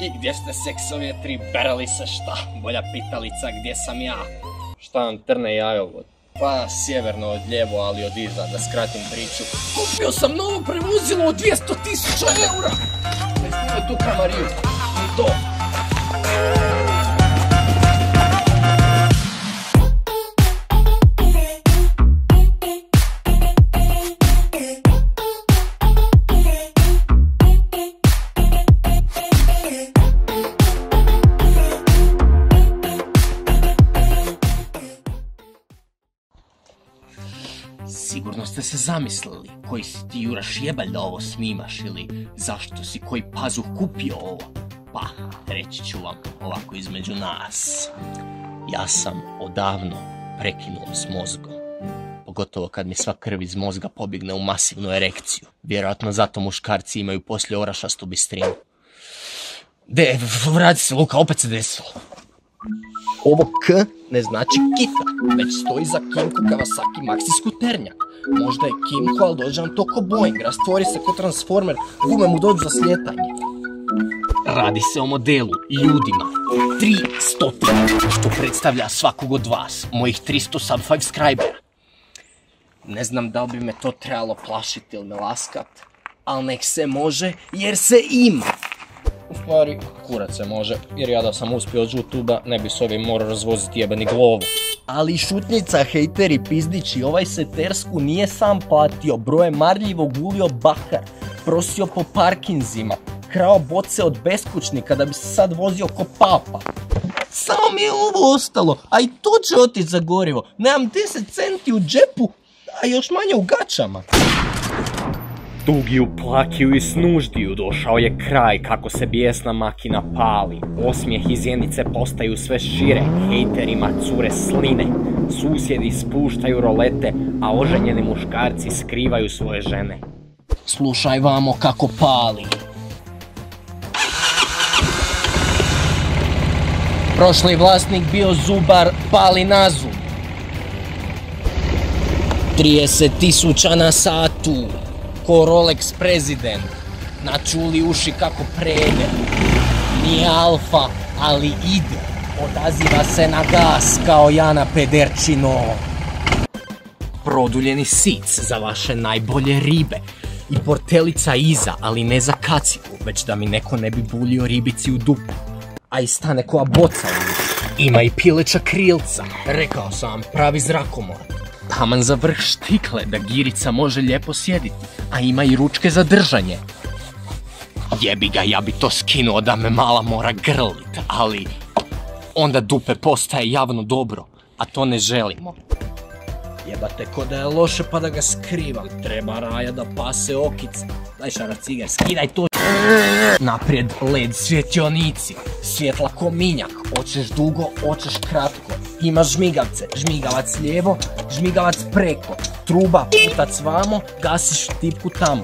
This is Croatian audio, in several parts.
I gdje ste seksovjetri, berali se šta? Bolja pitalica, gdje sam ja? Šta vam trne jajovod? Pa sjeverno od lijevo, ali od iza, da skratim priču. Kupio sam novo prevozilo od 200.000 eura! Ne snimaj tu kamariju, ni to! Sigurno ste se zamislili koji si ti Juraš jebalj da ovo snimaš ili zašto si koji pazuh kupio ovo. Pa, reći ću vam ovako između nas. Ja sam odavno prekinuo s mozgom. Pogotovo kad mi sva krv iz mozga pobjegne u masivnu erekciju. Vjerojatno zato muškarci imaju poslije orašastu bistrinu. Vrati se Luka, opet se desilo. Ovo K ne znači kita, već stoji za Kimco Kawasaki Maxi skuternjak. Možda je Kimco, ali dođe nam to ko Boeing, rastvori se ko Transformer, gume mu dođu za slijetanje. Radi se o modelu, ljudima, 300, što predstavlja svakog od vas, mojih 300 subscribera. Ne znam da li bi me to trebalo plašiti ili me laskat, ali nek se može jer se ima. U stvari, kurac se može, jer ja da sam uspio od YouTubea, ne bi s ovim morao razvoziti jebeni glovu. Ali šutnjica, hejteri, pizdići, ovaj se Tersku nije sam platio, broje marljivo gulio bakar, prosio po parkinzima, krao boce od beskućnika da bi se sad vozio ko papa. Samo mi je ovo ostalo, a i to će otići za gorivo, nemam 10 centi u džepu, a još manje u gačama. Dugiju, plakiju i snuždiju došao je kraj kako se bijesna makina pali. Osmijeh iz zjenice postaju sve šire, hejterima cure sline. Susjedi spuštaju rolete, a oženjeni muškarci skrivaju svoje žene. Slušaj vamo kako pali. Prošli vlasnik bio zubar, pali na zub. 30.000 na satu. Ko Rolex prezident, načuli uši kako prede. Nije alfa, ali ide, odaziva se na gas kao Jana Pederčino. Produljeni sic za vaše najbolje ribe i portelica iza, ali ne za kacigu, već da mi neko ne bi buljio ribici u dupu. A i stane koja boca u njih. Ima i pileća krilca, rekao sam vam, pravi zrakomor. Taman za vrh štikle da girica može lijepo sjediti, a ima i ručke za držanje. Jebi ga, ja bi to skinuo da me mala mora grlit, ali onda dupe postaje javno dobro, a to ne želimo. Jebate, ko da je loše pa da ga skrivam, treba raja da pase okice. Daj šara cigar, skidaj to. Naprijed led svjetionici, svjetla ko minjak, hoćeš dugo, hoćeš kratko. Ima žmigavce, žmigavac lijevo, žmigavac preko, truba putac vamo, gasiš tipku tamo.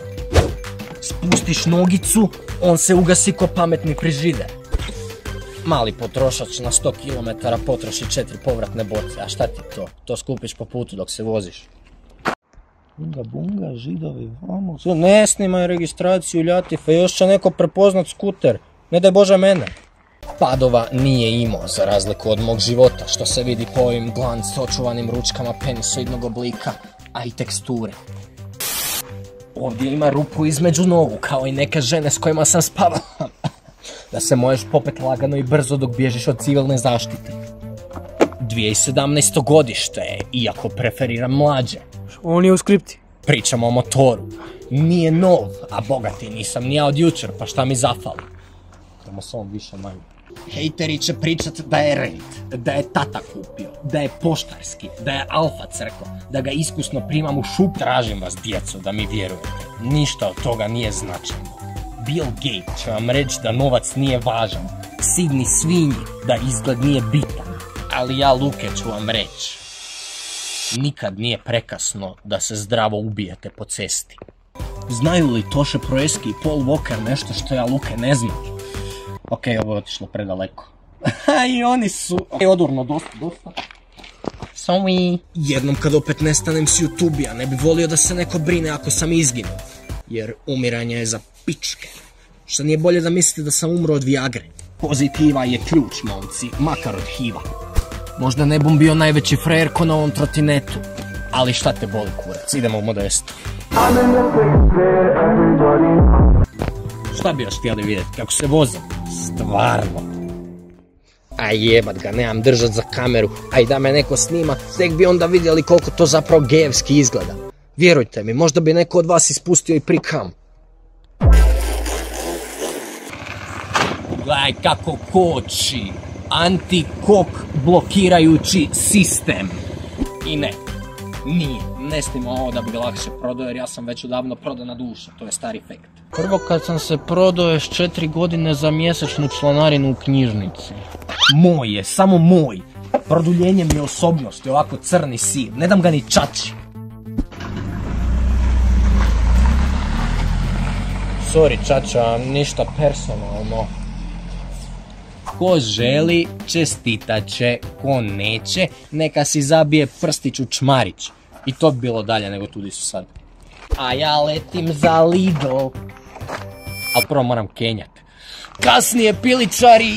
Spustiš nogicu, on se ugasi ko pametni frižider. Mali potrošač na 100 km potroši 4 povratne boce, a šta ti to? To skupiš po putu dok se voziš. Bunga, bunga, židovi, vamo. Ne snimaj registraciju, ljatife, još će neko prepoznat skuter. Ne daj Bože mene. Padova nije imao, za razliku od mog života, što se vidi po ovim glanc očuvanim ručkama penisoidnog oblika, a i teksture. Ovdje ima rupu između nogu, kao i neke žene s kojima sam spavao. Da se možeš popet lagano i brzo dok bježiš od civilne zaštite. 2017. godište je, iako preferiram mlađe. On je u skripti. Pričamo o motoru. Nije nov, a bogati nisam ni ja od jučer, pa šta mi zafali? Idemo s ovom više manje. Hejteri će pričat da je rent, da je tata kupio, da je poštarski, da je alfa crko, da ga iskusno primam u šup. Tražim vas, djeco, da mi vjerujete. Ništa od toga nije značajno. Bill Gates će vam reći da novac nije važan, sidni svinji da izgled nije bitan. Ali ja, Luke, ću vam reći. Nikad nije prekasno da se zdravo ubijete po cesti. Znaju li Toše Proeski i Paul Walker nešto što ja, Luke, ne znam? Okej, ovo je otišlo predaleko. I oni su... odurno, dosta. Sorry. Jednom kad opet nestanem s YouTube-a, ne bi volio da se neko brine ako sam izginuo. Jer umiranje je za pičke. Što nije bolje da mislite da sam umro od Viagre. Pozitiva je ključ, momci, makar od HIV-a. Možda ne bom bio najveći frajer ko na ovom trotinetu, ali šta te boli kurac, idemo u Modestu. Šta bi još htjeli vidjeti, kako se vozim? Stvarno. A jebat ga, nemam držat za kameru, a i da me neko snima, tek bi onda vidjeli koliko to zapravo gejevski izgleda. Vjerujte mi, možda bi neko od vas ispustio i prikam. Gledaj kako koči, anti-kok blokirajući sistem. I ne, nije, ne snima ovo da bi ga lakše prodao jer ja sam već odavno prodana duša, to je stari fakt. Prvo kad sam se prodao je 4 godine za mjesečnu članarinu u knjižnici. Moj je, samo moj. Produljenje mi je osobnosti, ovako crni sir, ne dam ga ni čači. Sorry čača, ništa personalno. Ko želi, čestitat će, ko neće, neka si zabije prstić u čmarić. I to bi bilo dalje nego tu di su sad. A ja letim za Lidl. Ali prvo moram kenjat. Kasnije piličari!